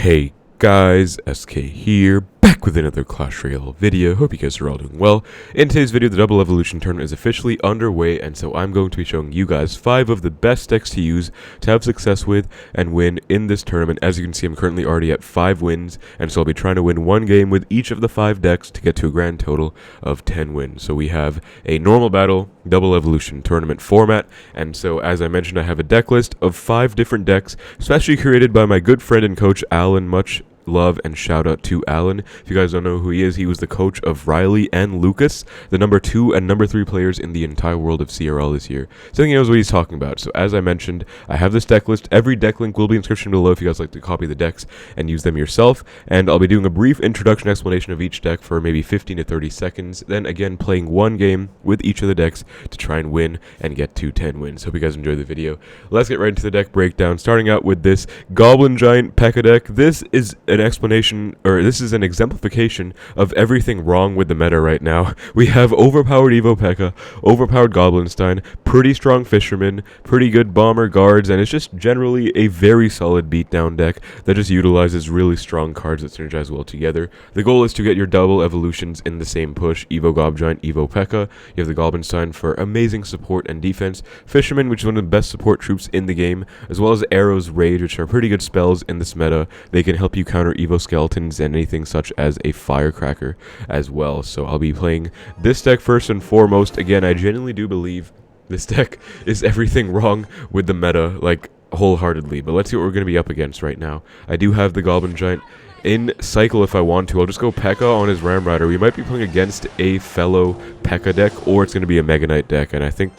Hey guys, SK here, back with another Clash Royale video. Hope you guys are all doing well. In today's video, the Double Evolution tournament is officially underway, and so I'm going to be showing you guys 5 of the best decks to use to have success with and win in this tournament. As you can see, I'm currently already at 5 wins, and so I'll be trying to win 1 game with each of the 5 decks to get to a grand total of 10 wins. So we have a normal battle, Double Evolution tournament format, and so as I mentioned, I have a deck list of 5 different decks, specially curated by my good friend and coach Alan. Much love and shout out to Alan. If you guys don't know who he is, he was the coach of Riley and Lucas, the number 2 and number 3 players in the entire world of CRL this year. So he knows what he's talking about. So as I mentioned, I have this deck list. Every deck link will be in the description below if you guys like to copy the decks and use them yourself. And I'll be doing a brief introduction explanation of each deck for maybe 15 to 30 seconds. Then again, playing 1 game with each of the decks to try and win and get to 10 wins. Hope you guys enjoy the video. Let's get right into the deck breakdown, starting out with this Goblin Giant P.E.K.K.A deck. This is an explanation, or this is an exemplification of everything wrong with the meta right now. We have overpowered Evo P.E.K.K.A, overpowered Goblinstein, pretty strong Fisherman, pretty good Bomber Guards, and it's just generally a very solid beatdown deck that just utilizes really strong cards that synergize well together. The goal is to get your double evolutions in the same push: Evo Gob Giant, Evo P.E.K.K.A. You have the Goblinstein for amazing support and defense, Fisherman, which is one of the best support troops in the game, as well as Arrow's Rage, which are pretty good spells in this meta. They can help you counter Evo Skeletons and anything such as a Firecracker as well. So I'll be playing this deck first and foremost. Again, I genuinely do believe this deck is everything wrong with the meta, like wholeheartedly. But let's see what we're going to be up against right now. I do have the Goblin Giant in cycle if I want to. I'll just go P.E.K.K.A on his Ram Rider. We might be playing against a fellow P.E.K.K.A deck, or it's going to be a Mega Knight deck, and I think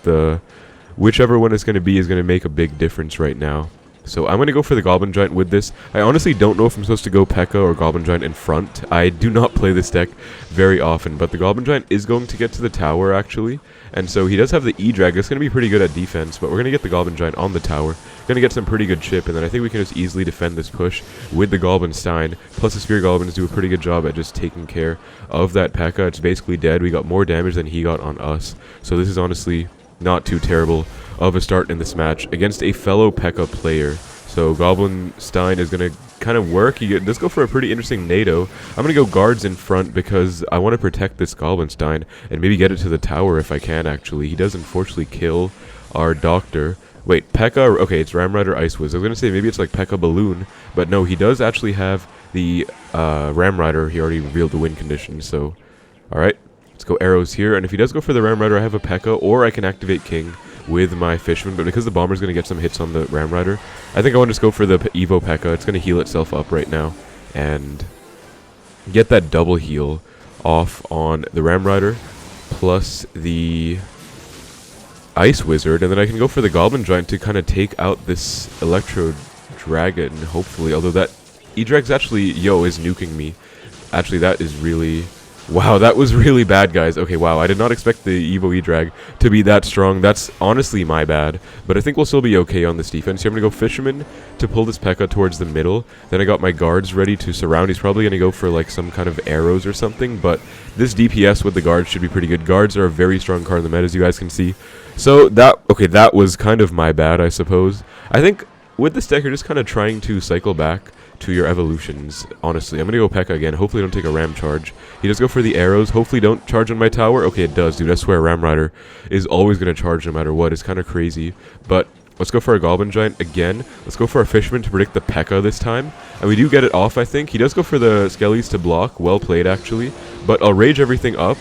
whichever one it's going to be is going to make a big difference right now. So I'm going to go for the Goblin Giant with this. I honestly don't know if I'm supposed to go P.E.K.K.A or Goblin Giant in front. I do not play this deck very often, but the Goblin Giant is going to get to the tower, actually. And so he does have the E-Drag. That's going to be pretty good at defense, but we're going to get the Goblin Giant on the tower. Going to get some pretty good chip, and then I think we can just easily defend this push with the Goblinstein. Plus the Spear Goblins do a pretty good job at just taking care of that P.E.K.K.A. It's basically dead. We got more damage than he got on us. So this is honestly not too terrible of a start in this match against a fellow P.E.K.K.A player. So Goblinstein is going to kind of work. He does go for a pretty interesting NATO. I'm going to go guards in front because I want to protect this Goblinstein and maybe get it to the tower if I can, actually. He does unfortunately kill our Doctor. Wait, P.E.K.K.A, okay, it's Ram Rider Ice Wiz. I was going to say maybe it's like P.E.K.K.A Balloon, but no, he does actually have the Ram Rider. He already revealed the win condition, so alright. Let's go arrows here, and if he does go for the Ram Rider, I have a P.E.K.K.A, or I can activate King with my Fisherman, but because the Bomber's going to get some hits on the Ram Rider, I think I want to just go for the Evo P.E.K.K.A. It's going to heal itself up right now and get that double heal off on the Ram Rider plus the Ice Wizard, and then I can go for the Goblin Giant to kind of take out this Electro Dragon, hopefully, although that E-Drag's actually, is nuking me. Actually, that is really... Wow, that was really bad, guys. Okay, wow, I did not expect the Evo E-Drag to be that strong. That's honestly my bad, but I think we'll still be okay on this defense. Here I'm going to go Fisherman to pull this P.E.K.K.A towards the middle. Then I got my guards ready to surround. He's probably going to go for like some kind of arrows or something, but this DPS with the guards should be pretty good. Guards are a very strong card in the meta, as you guys can see. So that was kind of my bad, I suppose. I think with this deck, you're just kind of trying to cycle back to your evolutions, honestly. I'm going to go P.E.K.K.A again. Hopefully don't take a Ram charge. He does go for the arrows. Hopefully don't charge on my tower. Okay, it does, dude. I swear Ram Rider is always going to charge no matter what. It's kind of crazy. But let's go for a Goblin Giant again. Let's go for a Fisherman to predict the P.E.K.K.A this time. And we do get it off, I think. He does go for the Skellies to block. Well played, actually. But I'll rage everything up.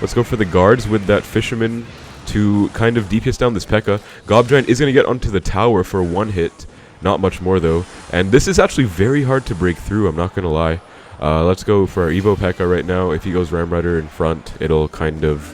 Let's go for the guards with that Fisherman to kind of DPS down this P.E.K.K.A. Gob Giant is going to get onto the tower for 1 hit. Not much more, though. And this is actually very hard to break through, I'm not going to lie. Let's go for our Evo P.E.K.K.A right now. If he goes Ram Rider in front, it'll kind of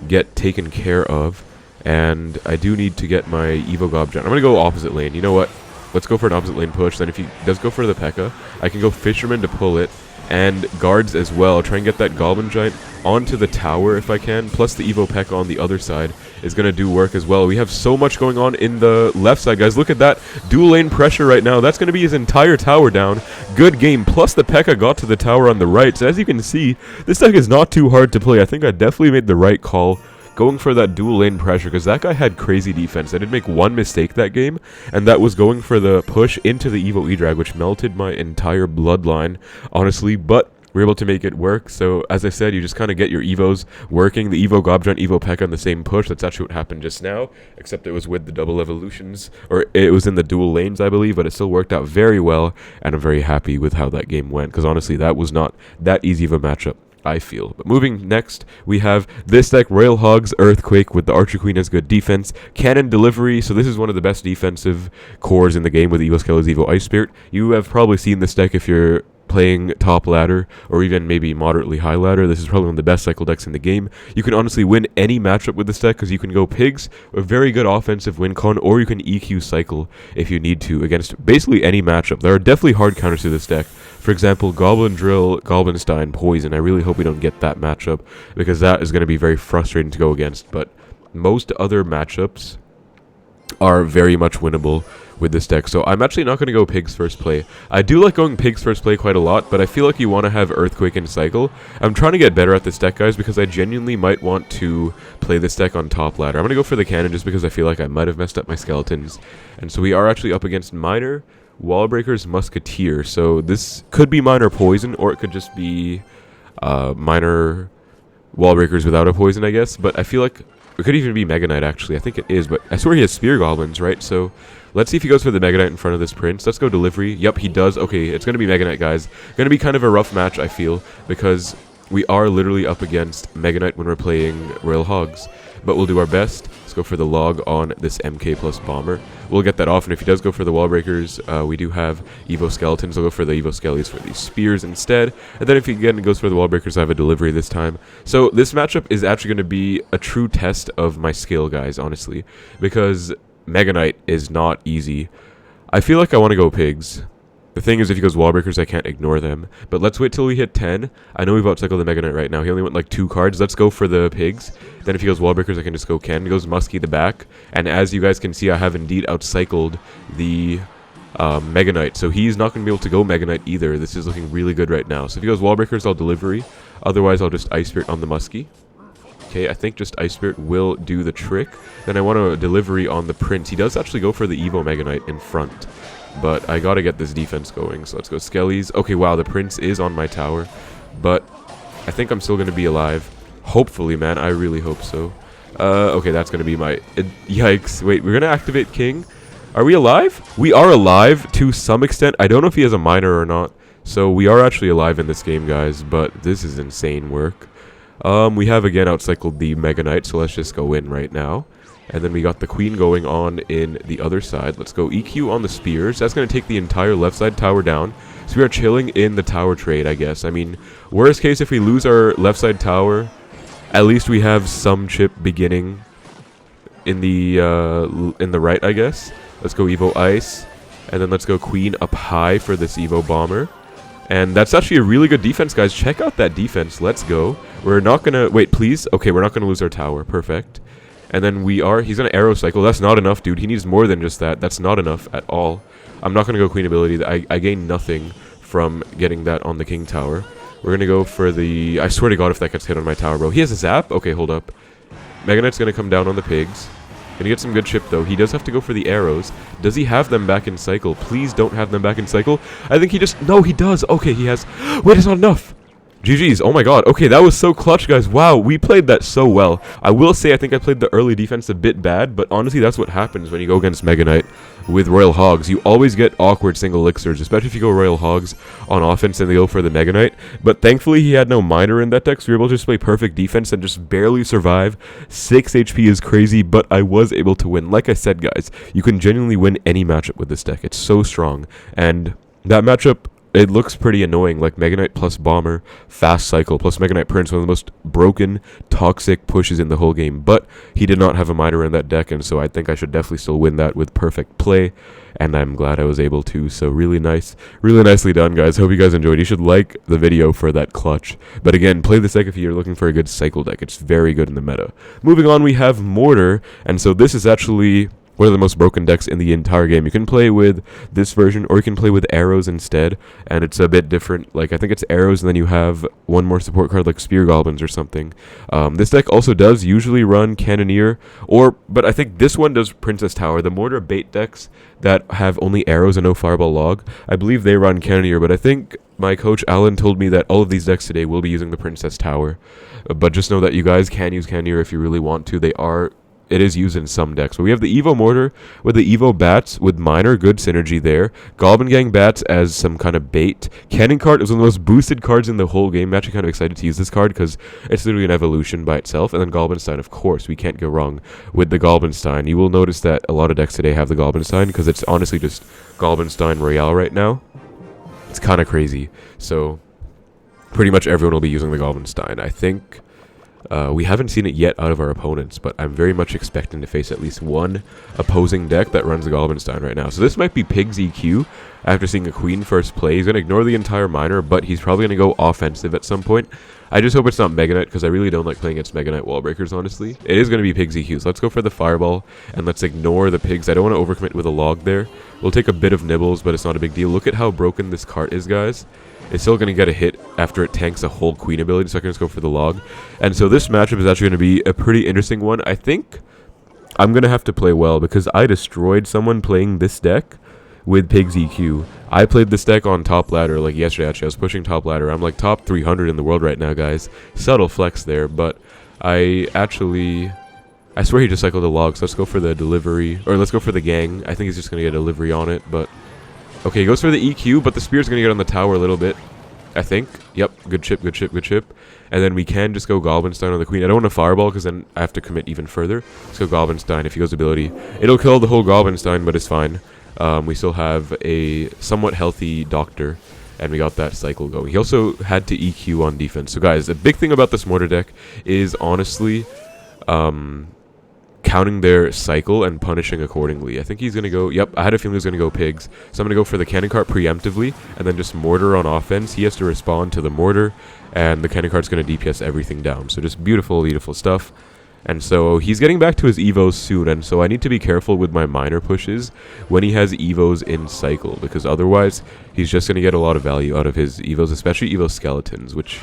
get taken care of. And I do need to get my Evo Gob Giant. I'm going to go opposite lane. You know what? Let's go for an opposite lane push. Then if he does go for the P.E.K.K.A, I can go Fisherman to pull it. And guards as well. Try and get that Goblin Giant onto the tower if I can. Plus the Evo P.E.K.K.A on the other side is going to do work as well. We have so much going on in the left side, guys. Look at that dual lane pressure right now. That's going to be his entire tower down. Good game. Plus the P.E.K.K.A got to the tower on the right. So as you can see, this deck is not too hard to play. I think I definitely made the right call going for that dual lane pressure, because that guy had crazy defense. I did make one mistake that game, and that was going for the push into the Evo E-Drag, which melted my entire bloodline, honestly, but we're able to make it work. So as I said, you just kind of get your Evos working, the Evo Goblin, Evo P.E.K.K.A on the same push. That's actually what happened just now, except it was with the double evolutions, or it was in the dual lanes, I believe, but it still worked out very well, and I'm very happy with how that game went, because honestly, that was not that easy of a matchup, I feel. But moving next, we have this deck, Royal Hogs, Earthquake, with the Archer Queen as good defense, Cannon Delivery, so this is one of the best defensive cores in the game with Evo Skellies, Evo Ice Spirit. You have probably seen this deck if you're playing top ladder or even maybe moderately high ladder. This is probably one of the best cycle decks in the game. You can honestly win any matchup with this deck because you can go pigs, a very good offensive win con, or you can EQ cycle if you need to against basically any matchup. There are definitely hard counters to this deck. For example, Goblin Drill, Goblinstein, Poison. I really hope we don't get that matchup because that is going to be very frustrating to go against. But most other matchups are very much winnable with this deck. So I'm actually not going to go pigs first play. I do like going pigs first play quite a lot, but I feel like you want to have Earthquake and cycle. I'm trying to get better at this deck, guys, because I genuinely might want to play this deck on top ladder. I'm going to go for the cannon just because I feel like I might have messed up my skeletons. And so we are actually up against Miner, Wallbreakers, Musketeer. So this could be Miner Poison, or it could just be Miner Wallbreakers without a poison, I guess. But I feel like it could even be Mega Knight, actually. I think it is, but I swear he has Spear Goblins, right? So let's see if he goes for the Mega Knight in front of this Prince. Let's go Delivery. Yep, he does. Okay, it's going to be Mega Knight, guys. Going to be kind of a rough match, I feel, because we are literally up against Mega Knight when we're playing Royal Hogs. But we'll do our best. Let's go for the log on this MK plus Bomber. We'll get that off, and if he does go for the Wall Breakers, we do have Evo Skeletons. We'll go for the Evo Skellies for these Spears instead. And then if he again goes for the Wall Breakers, I have a Delivery this time. So this matchup is actually going to be a true test of my skill, guys, honestly. Because Mega Knight is not easy. I feel like I want to go pigs. The thing is, if he goes Wall Breakers, I can't ignore them. But let's wait till we hit 10. I know we've outcycled the Mega Knight right now. He only went like 2 cards. Let's go for the pigs. Then if he goes Wall Breakers, I can just go Cannon. He goes Muskie the back. And as you guys can see, I have indeed outcycled the Mega Knight. So he's not going to be able to go Mega Knight either. This is looking really good right now. So if he goes Wall Breakers, I'll Delivery. Otherwise, I'll just Ice Spirit on the Muskie. Okay, I think just Ice Spirit will do the trick. Then I want a Delivery on the Prince. He does actually go for the Evo Mega Knight in front. But I gotta get this defense going, so let's go Skellies. Okay, wow, the Prince is on my tower. But I think I'm still gonna be alive. Hopefully, man, I really hope so. Okay, that's gonna be my... yikes. Wait, we're gonna activate King. Are we alive? We are alive to some extent. I don't know if he has a Miner or not. So we are actually alive in this game, guys. But this is insane work. We have again outcycled the Mega Knight, so let's just go in right now. And then we got the Queen going on in the other side. Let's go EQ on the Spears. That's going to take the entire left side tower down. So we are chilling in the tower trade, I guess. I mean, worst case, if we lose our left side tower, at least we have some chip beginning in the right, I guess. Let's go Evo Ice. And then let's go Queen up high for this Evo Bomber. And that's actually a really good defense, guys. Check out that defense. Let's go. We're not going to... Wait, please. Okay, we're not going to lose our tower. Perfect. And then he's going to Arrow Cycle. That's not enough, dude. He needs more than just that. That's not enough at all. I'm not going to go Queen ability. I gain nothing from getting that on the King Tower. We're going to go for the... I swear to God if that gets hit on my tower, bro. He has a Zap? Okay, hold up. Mega Knight's going to come down on the pigs. Gonna get some good chip, though. He does have to go for the arrows. Does he have them back in cycle? Please don't have them back in cycle. I think he just... No, he does. Okay, he has... Wait, it's not enough. GG's. Oh my god. Okay, that was so clutch, guys. Wow, we played that so well. I will say I think I played the early defense a bit bad, but honestly, that's what happens when you go against Mega Knight with Royal Hogs. You always get awkward single elixirs, especially if you go Royal Hogs on offense and they go for the Mega Knight. But thankfully, he had no Miner in that deck, so we were able to just play perfect defense and just barely survive. 6 HP is crazy, but I was able to win. Like I said, guys, you can genuinely win any matchup with this deck. It's so strong. And that matchup... It looks pretty annoying, like Mega Knight plus Bomber, Fast Cycle, plus Mega Knight Prince, one of the most broken, toxic pushes in the whole game. But he did not have a Miner in that deck, and so I think I should definitely still win that with perfect play. And I'm glad I was able to, so really nice. Really nicely done, guys. Hope you guys enjoyed. You should like the video for that clutch. But again, play this deck if you're looking for a good cycle deck. It's very good in the meta. Moving on, we have Mortar, and so this is actually... one of the most broken decks in the entire game. You can play with this version, or you can play with arrows instead, and it's a bit different. Like, I think it's arrows, and then you have one more support card, like spear goblins or something. This deck also does usually run cannoneer, but I think this one does princess tower. The mortar bait decks that have only arrows and no fireball log, I believe they run cannoneer, but I think my coach Alan told me that all of these decks today will be using the princess tower. But just know that you guys can use cannoneer if you really want to. It is used in some decks. But we have the Evo Mortar with the Evo Bats with Miner. Good synergy there. Goblin Gang Bats as some kind of bait. Cannon Cart is one of the most boosted cards in the whole game. I'm actually kind of excited to use this card because it's literally an evolution by itself. And then Goblinstein, of course. We can't go wrong with the Goblinstein. You will notice that a lot of decks today have the Goblinstein because it's honestly just Goblinstein Royale right now. It's kind of crazy. So pretty much everyone will be using the Goblinstein. I think... we haven't seen it yet out of our opponents, but I'm very much expecting to face at least one opposing deck that runs the Goblinstein right now. So this might be P.E.K.K.A EQ after seeing a Queen first play. He's going to ignore the entire Miner, but he's probably going to go offensive at some point. I just hope it's not Mega Knight, because I really don't like playing against Mega Knight wall breakers, honestly. It is going to be P.E.K.K.A EQ, so let's go for the Fireball, and let's ignore the pigs. I don't want to overcommit with a log there. We'll take a bit of nibbles, but it's not a big deal. Look at how broken this cart is, guys. It's still going to get a hit after it tanks a whole Queen ability, so I can just go for the log. And so this matchup is actually going to be a pretty interesting one. I think I'm going to have to play well, because I destroyed someone playing this deck with P.E.K.K.A EQ. I played this deck on top ladder, like yesterday actually. I was pushing top ladder. I'm like top 300 in the world right now, guys. Subtle flex there, but I swear he just cycled a log, so let's go for the delivery, or let's go for the gang. I think he's just going to get a delivery on it, but... Okay, he goes for the EQ, but the spear's going to get on the tower a little bit, I think. Yep, good chip, good chip, good chip. And then we can just go Goblinstein on the Queen. I don't want to Fireball, because then I have to commit even further. Let's go Goblinstein if he goes ability. It'll kill the whole Goblinstein, but it's fine. We still have a somewhat healthy Doctor, and we got that cycle going. He also had to EQ on defense. So guys, the big thing about this Mortar deck is honestly... counting their cycle and punishing accordingly. I think he's going to go... Yep, I had a feeling he was going to go pigs. So I'm going to go for the Cannon Cart preemptively, and then just Mortar on offense. He has to respond to the Mortar, and the Cannon Cart's going to DPS everything down. So just beautiful, beautiful stuff. And so he's getting back to his Evos soon, and so I need to be careful with my Miner pushes when he has Evos in cycle, because otherwise he's just going to get a lot of value out of his Evos, especially Evo Skeletons, which...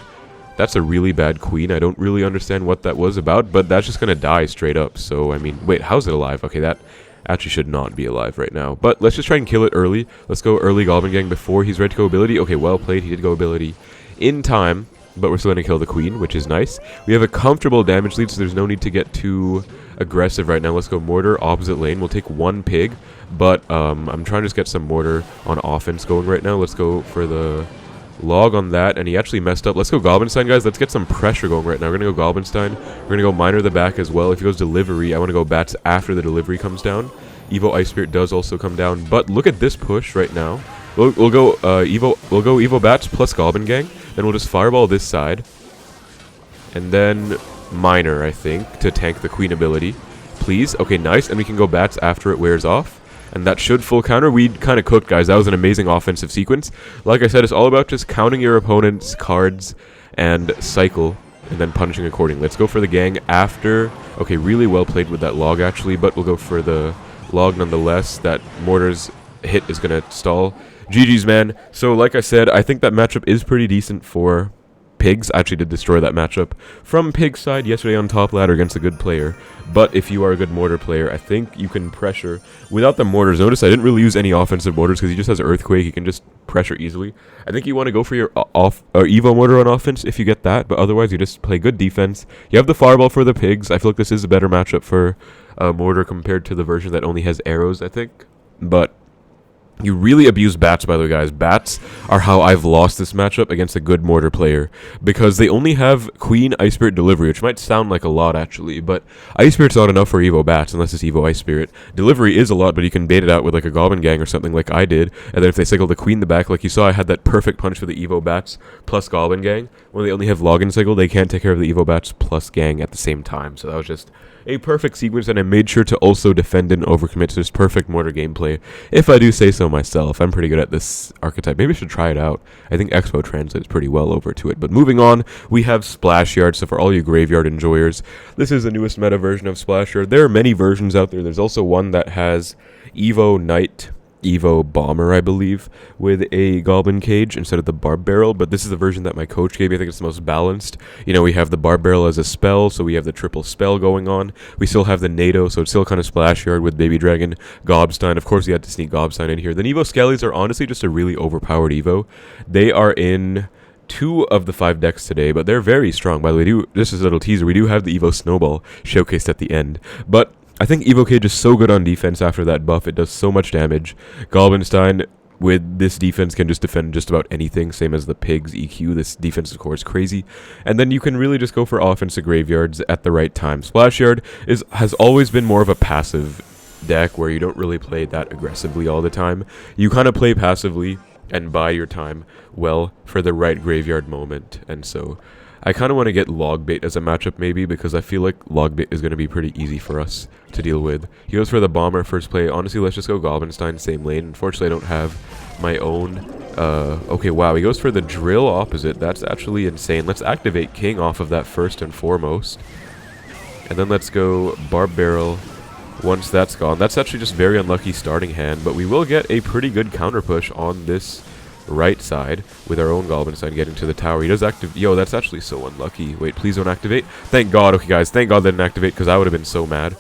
That's a really bad Queen. I don't really understand what that was about, but that's just going to die straight up. So, I mean, wait, how's it alive? Okay, that actually should not be alive right now. But let's just try and kill it early. Let's go early Goblin Gang before he's ready to go ability. Okay, well played. He did go ability in time, but we're still going to kill the Queen, which is nice. We have a comfortable damage lead, so there's no need to get too aggressive right now. Let's go Mortar, opposite lane. We'll take one pig, but I'm trying to just get some Mortar on offense going right now. Let's go for the... log on that, and he actually messed up. Let's go Goblinstein, guys. Let's get some pressure going right now. We're going to go Goblinstein. We're going to go Miner the back as well. If he goes delivery, I want to go Bats after the delivery comes down. Evo Ice Spirit does also come down, but look at this push right now. We'll go Evo Bats plus Goblin Gang. Then we'll just Fireball this side. And then Miner, I think, to tank the Queen ability. Please. Okay, nice. And we can go Bats after it wears off. And that should full counter. We kind of cooked, guys. That was an amazing offensive sequence. Like I said, it's all about just counting your opponent's cards and cycle, and then punishing accordingly. Let's go for the gang after. Okay, really well played with that log, actually, but we'll go for the log nonetheless. That Mortar's hit is going to stall. GG's, man. So, like I said, I think that matchup is pretty decent for... Pigs. I actually did destroy that matchup from Pig's side yesterday on top ladder against a good player. But if you are a good Mortar player, I think you can pressure without the Mortars. Notice I didn't really use any offensive Mortars because he just has Earthquake. He can just pressure easily. I think you want to go for your Evo Mortar on offense if you get that, but otherwise you just play good defense. You have the Fireball for the Pigs. I feel like this is a better matchup for Mortar compared to the version that only has arrows, I think. But you really abuse Bats, by the way, guys. Bats are how I've lost this matchup against a good Mortar player, because they only have Queen Ice Spirit Delivery, which might sound like a lot, actually, but Ice Spirit's not enough for Evo Bats unless it's Evo Ice Spirit. Delivery is a lot, but you can bait it out with like a Goblin Gang or something like I did, and then if they cycle the Queen in the back, like you saw, I had that perfect punch for the Evo Bats plus Goblin Gang. When they only have Login cycle, they can't take care of the Evo Bats plus Gang at the same time, so that was just a perfect sequence, and I made sure to also defend and overcommit to this perfect Mortar gameplay. If I do say so myself, I'm pretty good at this archetype. Maybe I should try it out. I think Expo translates pretty well over to it. But moving on, we have Splashyard. So for all you graveyard enjoyers, this is the newest meta version of Splashyard. There are many versions out there. There's also one that has Evo Knight, Evo Bomber, I believe, with a Goblin cage instead of the Barb Barrel, but this is the version that my coach gave me. I think it's the most balanced. You know, we have the Barb Barrel as a spell, so we have the triple spell going on. We still have the NATO, so it's still kind of Splashyard with Baby Dragon, Gobstein. Of course, we had to sneak Gobstein in here. The Evo Skellies are honestly just a really overpowered Evo. They are in 2 of the 5 decks today, but they're very strong. By the way, this is a little teaser. We do have the Evo Snowball showcased at the end, but I think Evo Cage is so good on defense after that buff. It does so much damage. Goblinstein with this defense can just defend just about anything, same as the Pig's EQ. This defensive core is crazy. And then you can really just go for offensive graveyards at the right time. Splashyard has always been more of a passive deck where you don't really play that aggressively all the time. You kind of play passively and buy your time well for the right graveyard moment. And so I kind of want to get Logbait as a matchup maybe, because I feel like Logbait is going to be pretty easy for us to deal with. He goes for the Bomber first play. Honestly, let's just go Goblinstein, same lane. Unfortunately, I don't have my own. Okay, wow, he goes for the Drill opposite. That's actually insane. Let's activate King off of that first and foremost. And then let's go Barb Barrel once that's gone. That's actually just very unlucky starting hand, but we will get a pretty good counter push on this right side with our own Goblinstein getting to the tower. He does activate. Yo, that's actually so unlucky. Wait, please don't activate. Thank God. Okay, guys, thank God they didn't activate, because I would have been so mad.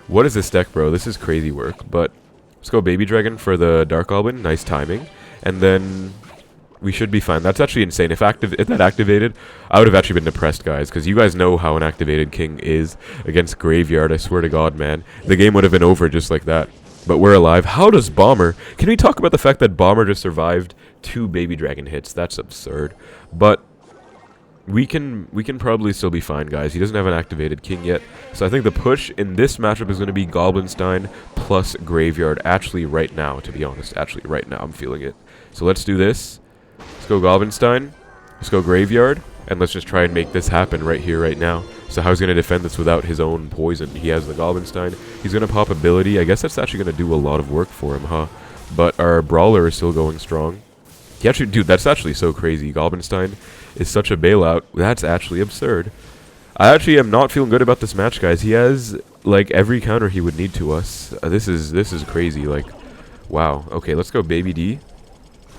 What is this deck, bro? This is crazy work. But let's go Baby Dragon for the Dark Goblin. Nice timing. And then we should be fine. That's actually insane. If that activated, I would have actually been depressed, guys, because you guys know how an activated King is against Graveyard. I swear to God, man. The game would have been over just like that. But we're alive. How does Bomber... Can we talk about the fact that Bomber just survived 2 Baby Dragon hits? That's absurd. But we can probably still be fine, guys. He doesn't have an activated King yet. So I think the push in this matchup is going to be Goblinstein plus Graveyard. Actually, right now, to be honest. Actually, right now, I'm feeling it. So let's do this. Let's go Goblinstein. Let's go Graveyard. And let's just try and make this happen right here, right now. So how's he going to defend this without his own poison? He has the Goblinstein. He's going to pop ability. I guess that's actually going to do a lot of work for him, huh? But our Brawler is still going strong. He actually, dude, that's actually so crazy. Goblinstein is such a bailout. That's actually absurd. I actually am not feeling good about this match, guys. He has, like, every counter he would need to us. This is crazy. Like, wow. Okay, let's go Baby D.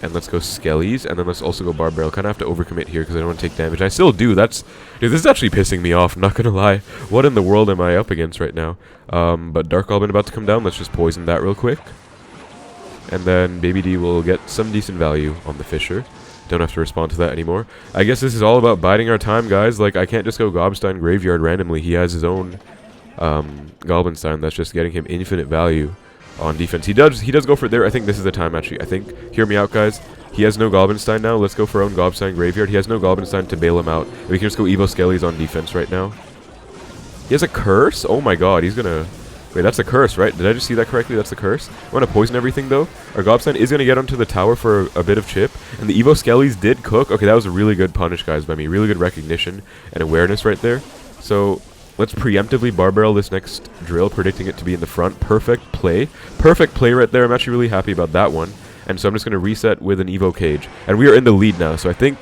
And let's go Skellies, and then let's also go Barb Barrel. Kind of have to overcommit here because I don't want to take damage. I still do. Dude, this is actually pissing me off. I'm not going to lie. What in the world am I up against right now? But Dark Goblin about to come down. Let's just poison that real quick. And then Baby D will get some decent value on the Fisher. Don't have to respond to that anymore. I guess this is all about biding our time, guys. Like, I can't just go Gobstein Graveyard randomly. He has his own Goblinstein that's just getting him infinite value on defense. He does go for there. I think this is the time, actually. I think, hear me out, guys. He has no Goblinstein now. Let's go for our own Gobstein Graveyard. He has no Goblinstein to bail him out. We can just go Evo Skellies on defense right now. He has a curse? Oh my god, he's gonna... Wait, that's a curse, right? Did I just see that correctly? That's a curse. I want to poison everything, though. Our Gobstein is going to get onto the tower for a bit of chip. And the Evo Skellies did cook. Okay, that was a really good punish, guys, by me. Really good recognition and awareness right there. So let's preemptively Barb Barrel this next drill, predicting it to be in the front. Perfect play. Perfect play right there. I'm actually really happy about that one. And so I'm just going to reset with an Evo Cage. And we are in the lead now, so I think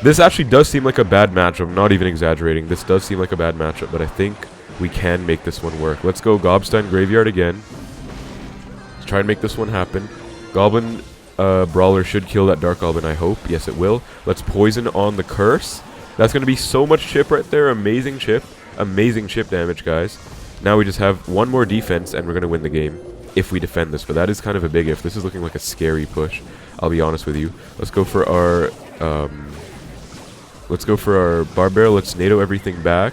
this actually does seem like a bad matchup. I'm not even exaggerating. This does seem like a bad matchup, but I think we can make this one work. Let's go Gobstein Graveyard again. Let's try and make this one happen. Goblin Brawler should kill that Dark Goblin, I hope. Yes, it will. Let's poison on the curse. That's going to be so much chip right there. Amazing chip. Amazing chip damage, guys. Now we just have one more defense, and we're going to win the game if we defend this. But that is kind of a big if. This is looking like a scary push, I'll be honest with you. Let's go for our... let's go for our Barb Barrel. Let's NATO everything back.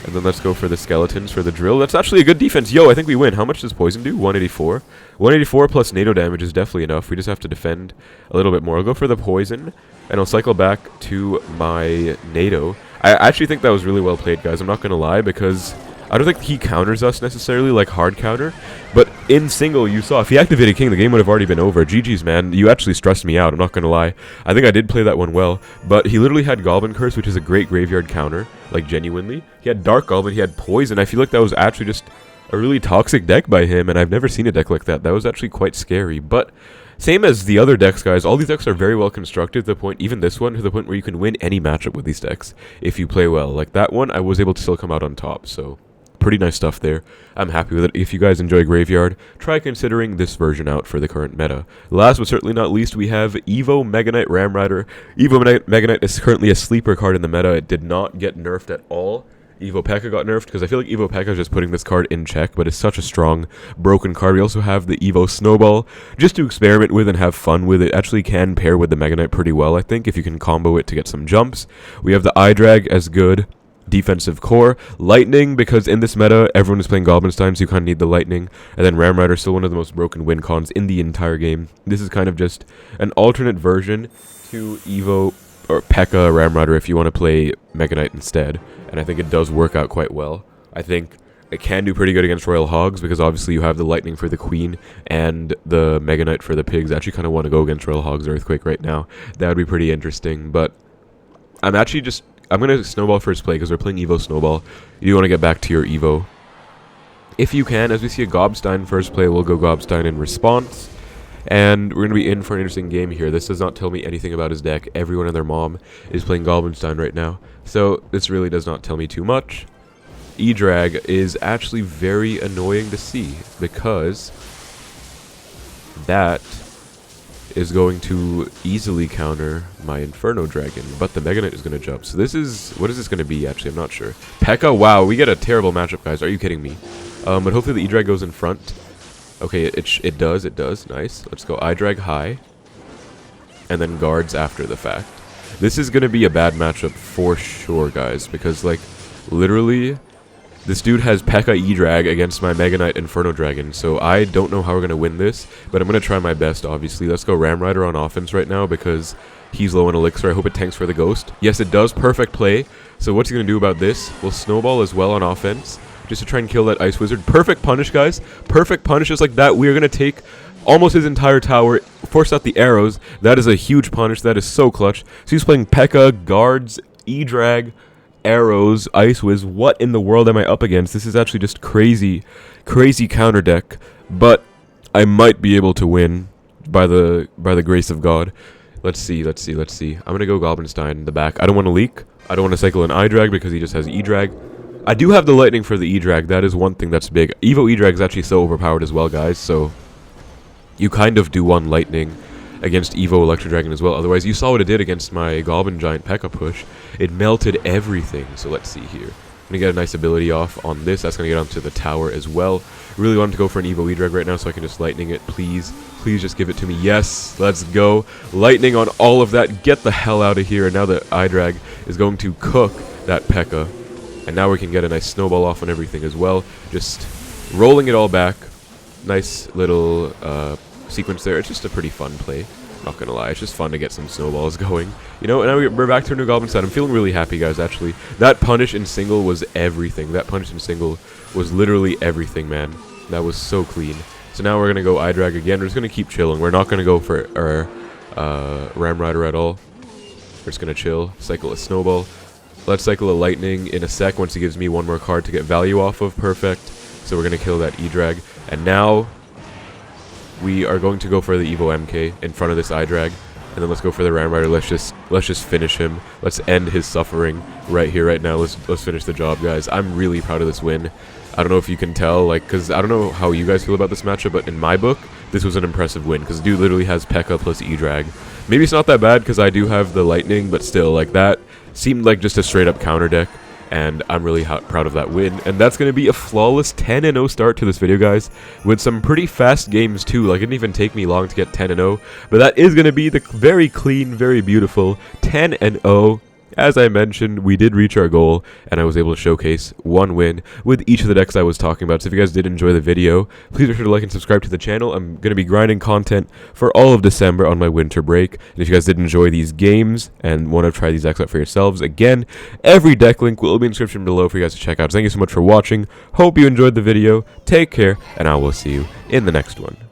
And then let's go for the Skeletons for the drill. That's actually a good defense. Yo, I think we win. How much does poison do? 184. 184 plus NATO damage is definitely enough. We just have to defend a little bit more. I'll go for the poison, and I'll cycle back to my NATO. I actually think that was really well played, guys. I'm not going to lie, because I don't think he counters us necessarily, like hard counter, but in single, you saw, if he activated King, the game would have already been over. GG's, man. You actually stressed me out, I'm not going to lie. I think I did play that one well, but he literally had Goblin Curse, which is a great graveyard counter, like genuinely. He had Dark Goblin, he had Poison. I feel like that was actually just a really toxic deck by him, and I've never seen a deck like that. That was actually quite scary, but same as the other decks, guys, all these decks are very well constructed to the point, even this one, to the point where you can win any matchup with these decks if you play well. Like that one, I was able to still come out on top, so pretty nice stuff there. I'm happy with it. If you guys enjoy Graveyard, try considering this version out for the current meta. Last but certainly not least, we have Evo Mega Knight Ram Rider. Evo Mega Knight is currently a sleeper card in the meta. It did not get nerfed at all. Evo P.E.K.K.A got nerfed because I feel like Evo P.E.K.K.A is just putting this card in check, but it's such a strong, broken card. We also have the Evo Snowball just to experiment with and have fun with. It actually can pair with the Mega Knight pretty well, I think, if you can combo it to get some jumps. We have the Eye Drag as good defensive core. Lightning, because in this meta, everyone is playing Goblin Time, so you kind of need the Lightning. And then Ram Rider, still one of the most broken win cons in the entire game. This is kind of just an alternate version to Evo or P.E.K.K.A Ram Rider if you want to play Mega Knight instead. And I think it does work out quite well. I think it can do pretty good against Royal Hogs because obviously you have the Lightning for the Queen and the Mega Knight for the Pigs. I actually kind of want to go against Royal Hogs Earthquake right now. That would be pretty interesting. But I'm going to Snowball first play because we're playing Evo Snowball. You want to get back to your Evo. If you can, as we see a Gobstein first play, we'll go Gobstein in response. And we're going to be in for an interesting game here. This does not tell me anything about his deck. Everyone and their mom is playing Goblinstein right now. So this really does not tell me too much. E-Drag is actually very annoying to see because that is going to easily counter my Inferno Dragon, but the Mega Knight is going to jump. So this is, what is this going to be actually? I'm not sure. P.E.K.K.A, wow, we get a terrible matchup, guys. Are you kidding me? But hopefully the E-Drag goes in front. Okay, it does, nice. Let's go I-Drag high, and then guards after the fact. This is going to be a bad matchup for sure, guys, because, like, literally, this dude has P.E.K.K.A E-Drag against my Mega Knight Inferno Dragon, so I don't know how we're going to win this, but I'm going to try my best, obviously. Let's go Ram Rider on offense right now, because he's low in Elixir. I hope it tanks for the Ghost. Yes, it does. Perfect play. So what's he going to do about this? We'll Snowball as well on offense, just to try and kill that Ice Wizard. Perfect punish, guys. Perfect punish. Just like that, we're going to take almost his entire tower, force out the arrows. That is a huge punish. That is so clutch. So he's playing P.E.K.K.A, guards, E-Drag, arrows, Ice Wiz. What in the world am I up against? This is actually just crazy, crazy counter deck. But I might be able to win by the grace of God. Let's see. I'm going to go Goblinstein in the back. I don't want to leak. I don't want to cycle an I-Drag because he just has E-Drag. I do have the Lightning for the E-Drag. That is one thing that's big. Evo E-Drag is actually so overpowered as well, guys. So you kind of do one Lightning against Evo Electro Dragon as well. Otherwise, you saw what it did against my Goblin Giant P.E.K.K.A push. It melted everything. So let's see here. I'm going to get a nice ability off on this. That's going to get onto the tower as well. Really wanted to go for an Evo E-Drag right now so I can just Lightning it. Please just give it to me. Yes, let's go. Lightning on all of that. Get the hell out of here. And now the I-Drag is going to cook that P.E.K.K.A. And now we can get a nice snowball off on everything as well. Just rolling it all back. Nice little sequence there. It's just a pretty fun play. Not gonna lie, it's just fun to get some snowballs going. You know, and now we're back to a new Goblin set. I'm feeling really happy, guys, actually. That punish in single was everything. That punish in single was literally everything, man. That was so clean. So now we're gonna go I-Drag again. We're just gonna keep chilling. We're not gonna go for our Ram Rider at all. We're just gonna chill, cycle a snowball. Let's cycle a Lightning in a sec once he gives me one more card to get value off of. Perfect. So we're going to kill that E-Drag. And now we are going to go for the Evo MK in front of this I-Drag. And then let's go for the Ram Rider. Let's just finish him. Let's end his suffering right here, right now. Let's finish the job, guys. I'm really proud of this win. I don't know if you can tell, like, because I don't know how you guys feel about this matchup, but in my book, this was an impressive win, because dude literally has P.E.K.K.A plus E-Drag. Maybe it's not that bad, because I do have the Lightning, but still, like, that seemed like just a straight-up counter deck, and I'm really proud of that win. And that's going to be a flawless 10-0 start to this video, guys, with some pretty fast games, too. Like, it didn't even take me long to get 10-0, but that is going to be the very clean, very beautiful 10-0 as I mentioned, we did reach our goal, and I was able to showcase one win with each of the decks I was talking about. So if you guys did enjoy the video, please be sure to like and subscribe to the channel. I'm going to be grinding content for all of December on my winter break. And if you guys did enjoy these games and want to try these decks out for yourselves, again, every deck link will be in the description below for you guys to check out. So thank you so much for watching. Hope you enjoyed the video. Take care, and I will see you in the next one.